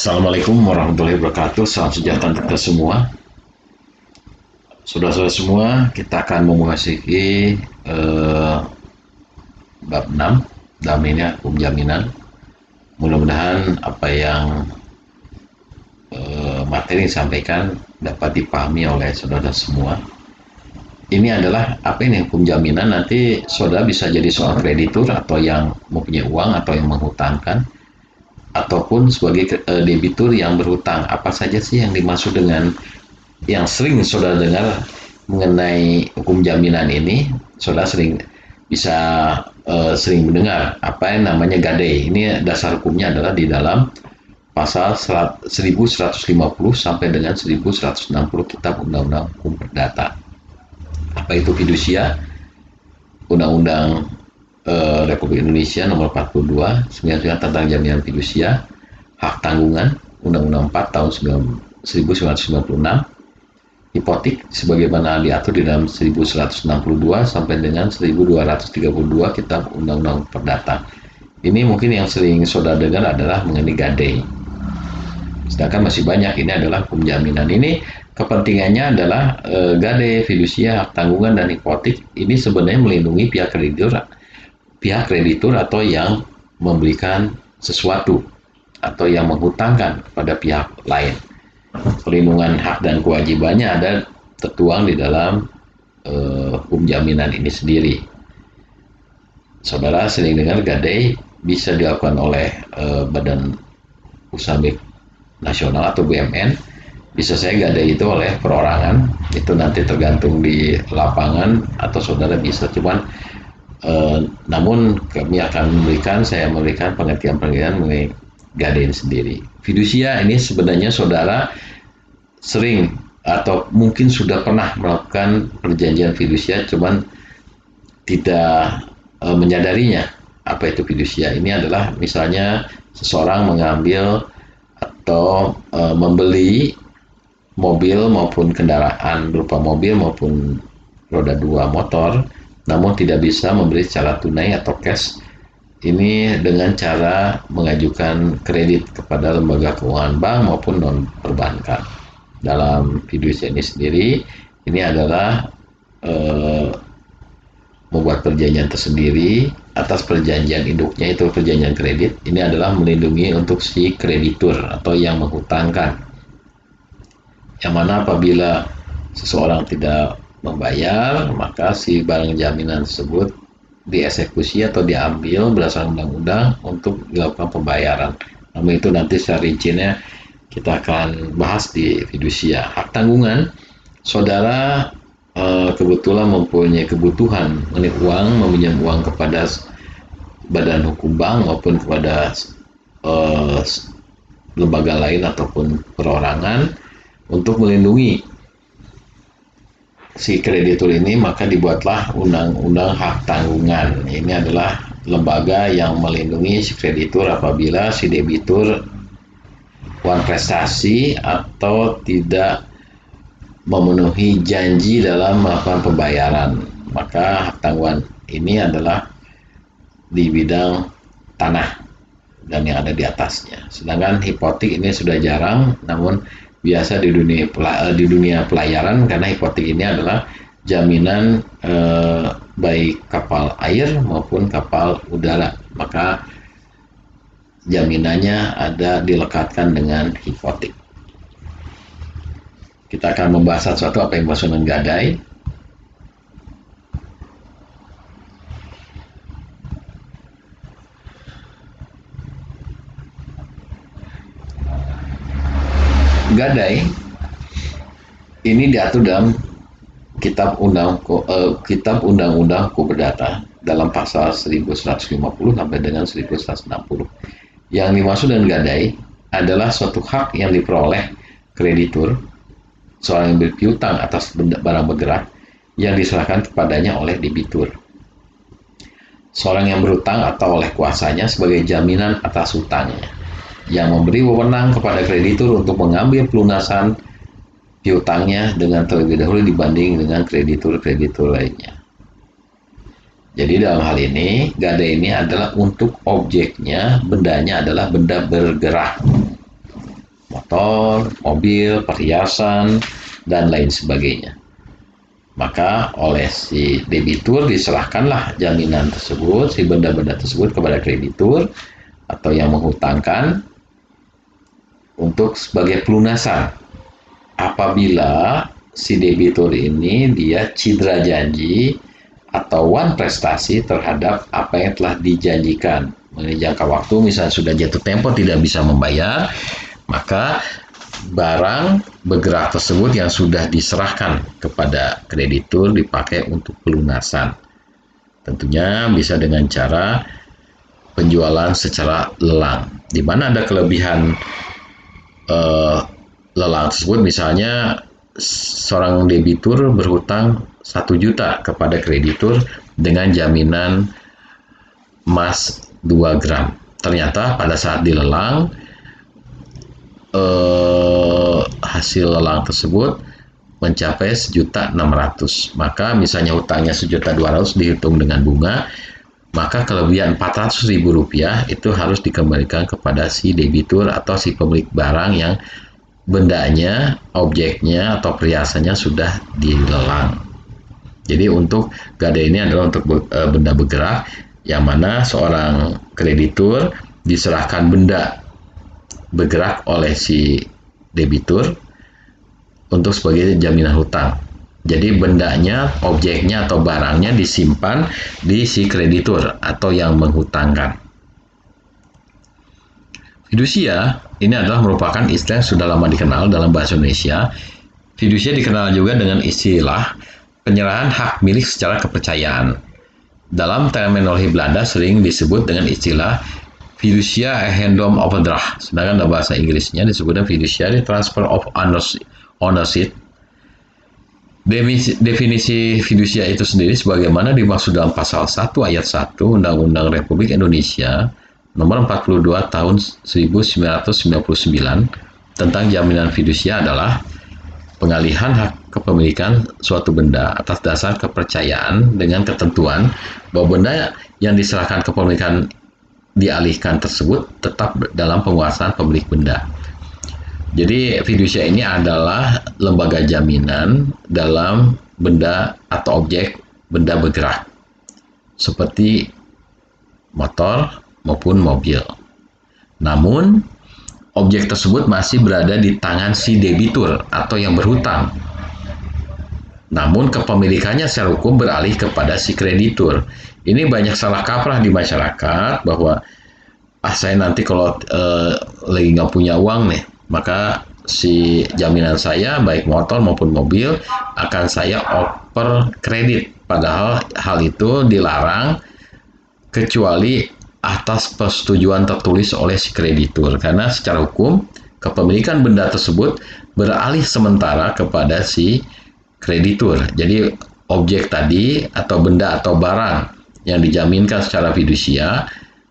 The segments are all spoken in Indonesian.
Assalamualaikum warahmatullahi wabarakatuh. Salam sejahtera untuk kita semua. Saudara-saudara semua, kita akan memasuki bab 6, damainya hukum jaminan. Mudah-mudahan apa yang materi yang disampaikan dapat dipahami oleh saudara semua. Ini adalah apa ini hukum jaminan. Nanti saudara bisa jadi seorang kreditur atau yang mempunyai uang atau yang menghutangkan, ataupun sebagai debitur yang berhutang. Apa saja sih yang dimaksud dengan yang sering saudara dengar mengenai hukum jaminan ini? Saudara bisa sering mendengar apa yang namanya gadai. Ini dasar hukumnya adalah di dalam pasal 1150 sampai dengan 1160 Kitab Undang-Undang Hukum Perdata. Apa itu fidusia? Undang-Undang Republik Indonesia nomor 42 tentang jaminan fidusia, hak tanggungan, Undang-Undang 4 tahun 1996, hipotek sebagaimana diatur di dalam 1162 sampai dengan 1232 Kitab Undang-Undang Perdata. Ini mungkin yang sering saudara dengar adalah mengenai gadai. Sedangkan masih banyak, ini adalah hukum jaminan. Ini kepentingannya adalah gadai, fidusia, hak tanggungan, dan hipotek. Ini sebenarnya melindungi pihak kreditur atau yang memberikan sesuatu atau yang menghutangkan kepada pihak lain. Perlindungan hak dan kewajibannya ada tertuang di dalam hukum jaminan ini sendiri. Saudara sering dengar gadai bisa dilakukan oleh Badan Usaha Milik Nasional atau BUMN. Bisa saya gadai itu oleh perorangan, itu nanti tergantung di lapangan, atau saudara bisa, cuman namun kami akan saya memberikan pengertian-pengertian mengenai gadai sendiri. Fidusia ini sebenarnya saudara sering atau mungkin sudah pernah melakukan perjanjian fidusia, cuman tidak menyadarinya apa itu fidusia. Ini adalah misalnya seseorang mengambil atau membeli mobil maupun kendaraan berupa mobil maupun roda 2 motor, namun tidak bisa membeli secara tunai atau cash. Ini dengan cara mengajukan kredit kepada lembaga keuangan bank maupun non perbankan. Dalam fidusia ini sendiri, ini adalah membuat perjanjian tersendiri atas perjanjian induknya, itu perjanjian kredit. Ini adalah melindungi untuk si kreditur atau yang menghutangkan, yang mana apabila seseorang tidak membayar, maka si barang jaminan tersebut dieksekusi atau diambil berdasarkan undang-undang untuk dilakukan pembayaran. Namun itu nanti secara rincinya kita akan bahas di fidusia. Hak tanggungan, saudara kebetulan mempunyai kebutuhan mengenai uang, meminjam uang kepada badan hukum bank maupun kepada lembaga lain ataupun perorangan untuk melindungi si kreditur ini, maka dibuatlah undang-undang hak tanggungan. Ini adalah lembaga yang melindungi si kreditur apabila si debitur kurang prestasi atau tidak memenuhi janji dalam melakukan pembayaran. Maka hak tanggungan ini adalah di bidang tanah dan yang ada di atasnya. Sedangkan hipotek ini sudah jarang, namun biasa di dunia pelayaran, karena hipotek ini adalah jaminan baik kapal air maupun kapal udara, maka jaminannya ada dilekatkan dengan hipotek. Kita akan membahas sesuatu apa yang dimaksud dengan gadai. Gadai ini diatur dalam Kitab Undang-Undang Hukum Perdata dalam pasal 1150 sampai dengan 1160. Yang dimaksud dengan gadai adalah suatu hak yang diperoleh kreditur, seorang yang berpiutang atas barang bergerak yang diserahkan kepadanya oleh debitur, seorang yang berutang atau oleh kuasanya sebagai jaminan atas hutangnya, yang memberi wewenang kepada kreditur untuk mengambil pelunasan piutangnya dengan terlebih dahulu dibanding dengan kreditur-kreditur lainnya. Jadi dalam hal ini, gadai ini adalah untuk objeknya, bendanya adalah benda bergerak. motor, mobil, perhiasan, dan lain sebagainya. Maka oleh si debitur diserahkanlah jaminan tersebut, si benda-benda tersebut kepada kreditur atau yang menghutangkan untuk sebagai pelunasan. Apabila si debitur ini dia cedera janji atau wan prestasi terhadap apa yang telah dijanjikan mengenai jangka waktu, misalnya sudah jatuh tempo tidak bisa membayar, maka barang bergerak tersebut yang sudah diserahkan kepada kreditur dipakai untuk pelunasan. Tentunya bisa dengan cara penjualan secara lelang, di mana ada kelebihan lelang tersebut. Misalnya seorang debitur berhutang 1 juta kepada kreditur dengan jaminan emas 2 gram. Ternyata pada saat dilelang hasil lelang tersebut mencapai 1.600.000. Maka misalnya hutangnya 1.200.000 dihitung dengan bunga, maka kelebihan Rp400.000 itu harus dikembalikan kepada si debitur atau si pemilik barang yang bendanya, objeknya atau perhiasannya sudah dilelang. Jadi untuk gade ini adalah untuk benda bergerak, yang mana seorang kreditur diserahkan benda bergerak oleh si debitur untuk sebagai jaminan hutang. Jadi bendanya, objeknya atau barangnya disimpan di si kreditur atau yang menghutangkan. Fidusia ini adalah merupakan istilah yang sudah lama dikenal dalam bahasa Indonesia. Fidusia dikenal juga dengan istilah penyerahan hak milik secara kepercayaan. Dalam terminologi Belanda sering disebut dengan istilah fiducia eigendom overdracht, sedangkan dalam bahasa Inggrisnya disebutnya fiduciary transfer of ownership. Definisi fidusia itu sendiri sebagaimana dimaksud dalam pasal 1 ayat 1 Undang-Undang Republik Indonesia nomor 42 tahun 1999 tentang jaminan fidusia adalah pengalihan hak kepemilikan suatu benda atas dasar kepercayaan dengan ketentuan bahwa benda yang diserahkan kepemilikan dialihkan tersebut tetap dalam penguasaan pemilik benda. Jadi fidusia ini adalah lembaga jaminan dalam benda atau objek benda bergerak seperti motor maupun mobil. Namun objek tersebut masih berada di tangan si debitur atau yang berhutang. Namun kepemilikannya secara hukum beralih kepada si kreditur. Ini banyak salah kaprah di masyarakat bahwa saya nanti kalau lagi nggak punya uang nih, maka si jaminan saya baik motor maupun mobil akan saya oper kredit. Padahal hal itu dilarang kecuali atas persetujuan tertulis oleh si kreditur, karena secara hukum kepemilikan benda tersebut beralih sementara kepada si kreditur. Jadi objek tadi atau benda atau barang yang dijaminkan secara fidusia,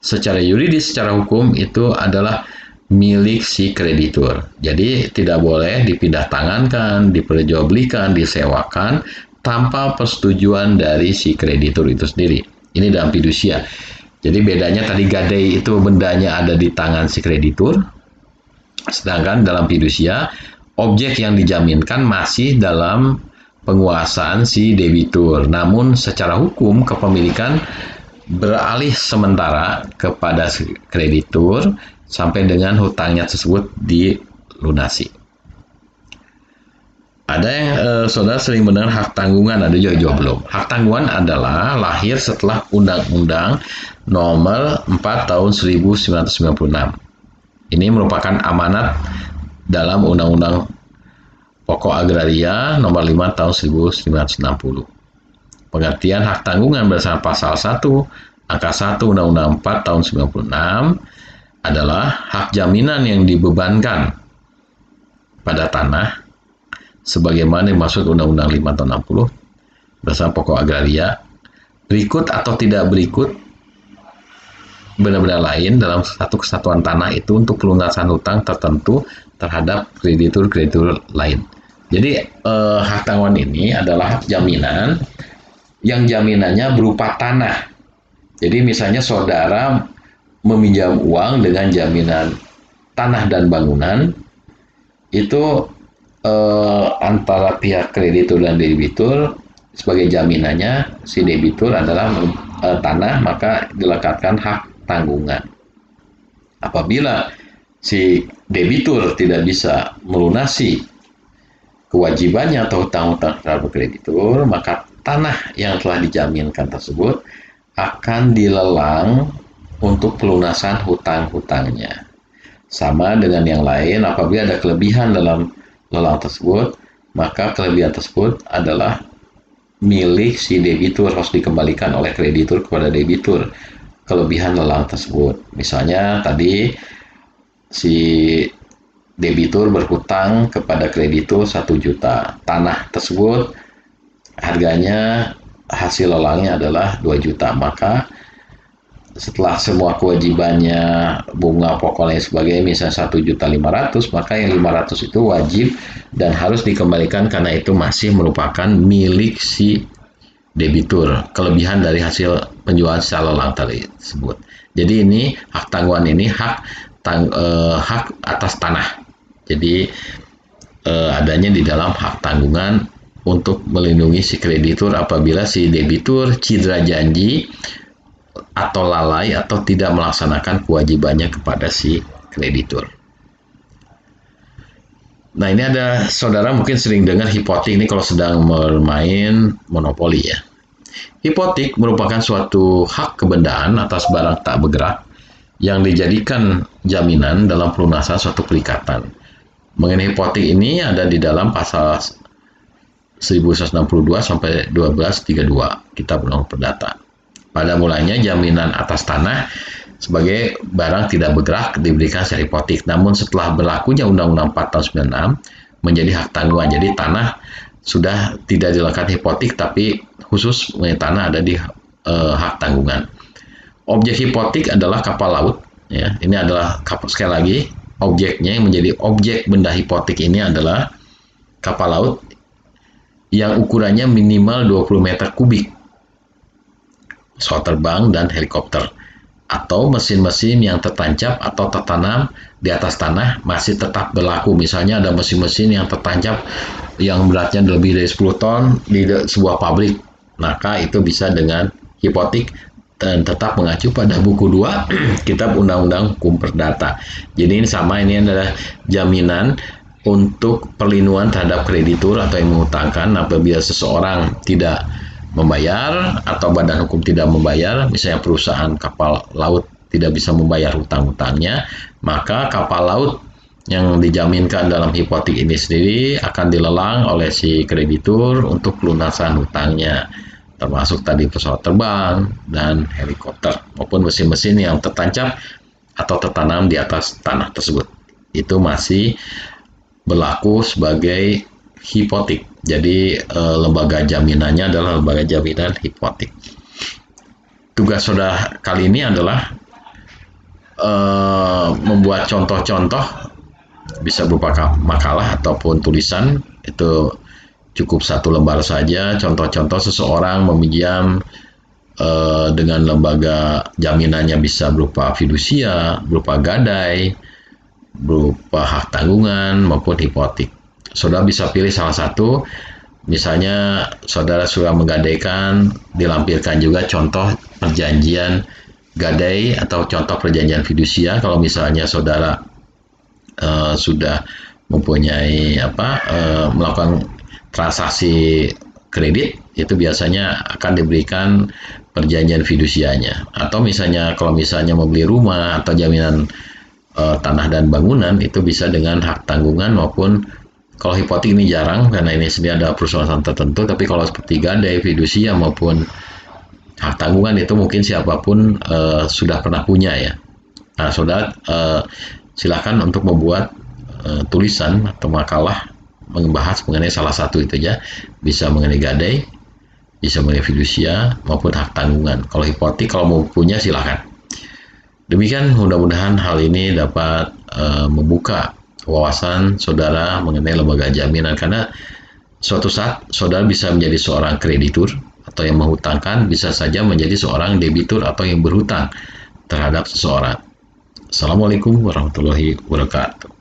secara yuridis, secara hukum itu adalah milik si kreditur. Jadi tidak boleh dipindah tangankan, diperjualbelikan, disewakan tanpa persetujuan dari si kreditur itu sendiri. Ini dalam fidusia. Jadi bedanya tadi gadai itu bendanya ada di tangan si kreditur, sedangkan dalam fidusia objek yang dijaminkan masih dalam penguasaan si debitur. Namun secara hukum kepemilikan beralih sementara kepada si kreditur sampai dengan hutangnya tersebut dilunasi. Ada yang saudara sering mendengar hak tanggungan, ada juga belum. Hak tanggungan adalah lahir setelah Undang-Undang Nomor 4 Tahun 1996. Ini merupakan amanat dalam Undang-Undang Pokok Agraria Nomor 5 Tahun 1960. Pengertian hak tanggungan berdasarkan pasal 1 angka 1 Undang-Undang 4 Tahun 1996 adalah hak jaminan yang dibebankan pada tanah sebagaimana dimaksud Undang-Undang 5 tahun 60 berdasarkan pokok agraria, berikut atau tidak berikut benda-benda lain dalam satu kesatuan tanah itu untuk pelunasan hutang tertentu terhadap kreditur-kreditur lain. Jadi hak tanggungan ini adalah hak jaminan yang jaminannya berupa tanah. Jadi misalnya saudara meminjam uang dengan jaminan tanah dan bangunan, itu antara pihak kreditur dan debitur sebagai jaminannya si debitur adalah tanah, maka dilekatkan hak tanggungan. Apabila si debitur tidak bisa melunasi kewajibannya atau hutang-hutang terhadap kreditur, maka tanah yang telah dijaminkan tersebut akan dilelang untuk pelunasan hutang-hutangnya. Sama dengan yang lain, apabila ada kelebihan dalam lelang tersebut, maka kelebihan tersebut adalah milik si debitur, harus dikembalikan oleh kreditur kepada debitur kelebihan lelang tersebut. Misalnya tadi si debitur berhutang kepada kreditur 1 juta. Tanah tersebut harganya hasil lelangnya adalah 2 juta. Maka setelah semua kewajibannya, bunga pokoknya sebagainya, misalnya 1.500.000, maka yang 500 itu wajib dan harus dikembalikan karena itu masih merupakan milik si debitur, kelebihan dari hasil penjualan secara lelang tersebut. Jadi ini hak tanggungan ini hak atas tanah. Jadi adanya di dalam hak tanggungan untuk melindungi si kreditur apabila si debitur cedera janji atau lalai atau tidak melaksanakan kewajibannya kepada si kreditur. Nah, ini ada saudara mungkin sering dengar hipotek ini kalau sedang bermain monopoli ya. Hipotek merupakan suatu hak kebendaan atas barang tak bergerak yang dijadikan jaminan dalam pelunasan suatu perikatan. Mengenai hipotek ini ada di dalam pasal 1162 sampai 1232 Kitab Undang-Undang Perdata. Pada mulanya jaminan atas tanah sebagai barang tidak bergerak diberikan secara hipotek. Namun setelah berlakunya Undang-Undang 4 tahun 96 menjadi hak tanggungan. Jadi tanah sudah tidak dilakukan hipotek, tapi khusus mengenai tanah ada di hak tanggungan. Objek hipotek adalah kapal laut. Ya, ini adalah sekali lagi objeknya yang menjadi objek benda hipotek ini adalah kapal laut yang ukurannya minimal 20 meter kubik, pesawat terbang dan helikopter, atau mesin-mesin yang tertancap atau tertanam di atas tanah masih tetap berlaku. Misalnya ada mesin-mesin yang tertancap yang beratnya lebih dari 10 ton di sebuah pabrik, maka itu bisa dengan hipotek dan tetap mengacu pada buku 2 Kitab Undang-Undang Hukum Perdata. Jadi ini sama, ini adalah jaminan untuk perlindungan terhadap kreditur atau yang mengutangkan apabila seseorang tidak membayar atau badan hukum tidak membayar, misalnya perusahaan kapal laut tidak bisa membayar hutang-hutangnya, maka kapal laut yang dijaminkan dalam hipotek ini sendiri akan dilelang oleh si kreditur untuk pelunasan hutangnya, termasuk tadi pesawat terbang dan helikopter maupun mesin-mesin yang tertancap atau tertanam di atas tanah tersebut. Itu masih berlaku sebagai hipotek. Jadi lembaga jaminannya adalah lembaga jaminan hipotek. Tugas saudara kali ini adalah membuat contoh-contoh, bisa berupa makalah ataupun tulisan. Itu cukup 1 lembar saja. Contoh-contoh seseorang meminjam dengan lembaga jaminannya, bisa berupa fidusia, berupa gadai, berupa hak tanggungan maupun hipotek. Saudara bisa pilih salah satu. Misalnya saudara sudah menggadaikan, dilampirkan juga contoh perjanjian gadai atau contoh perjanjian fidusia. Kalau misalnya saudara sudah mempunyai melakukan transaksi kredit, itu biasanya akan diberikan perjanjian fidusianya. Atau misalnya kalau misalnya membeli rumah atau jaminan tanah dan bangunan, itu bisa dengan hak tanggungan maupun kalau hipotek ini jarang karena ini sendiri ada perusahaan tertentu, tapi kalau seperti gadai, fidusia maupun hak tanggungan itu mungkin siapapun sudah pernah punya ya. Nah, saudara silakan untuk membuat tulisan atau makalah membahas mengenai salah satu itu ya, bisa mengenai gadai, bisa mengenai fidusia maupun hak tanggungan. Kalau hipotek kalau mau punya silakan. Demikian, mudah-mudahan hal ini dapat membuka wawasan saudara mengenai lembaga jaminan, karena suatu saat saudara bisa menjadi seorang kreditur atau yang menghutangkan, bisa saja menjadi seorang debitur atau yang berhutang terhadap seseorang. Assalamualaikum warahmatullahi wabarakatuh.